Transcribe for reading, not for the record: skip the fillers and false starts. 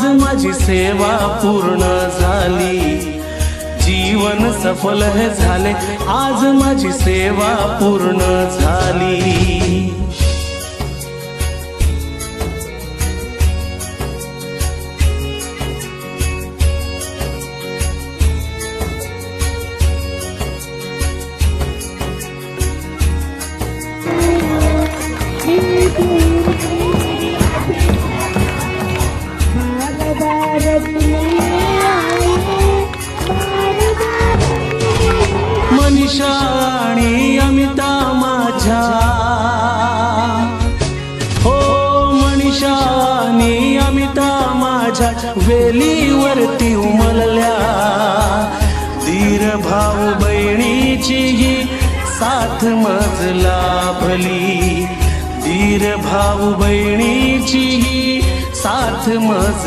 आज माझी सेवा पूर्ण झाली, जीवन सफल हे झाले, आज माझी सेवा पूर्ण झाली। मनीषा आणि अमिता माझ्या, हो मनीषा आणि अमिता माझ्या वेलीवरती उमलल्या, धीर भाऊ बहिणीची ही साथ मज लाभली, धीर भाऊ बहिणीची ही साथ मज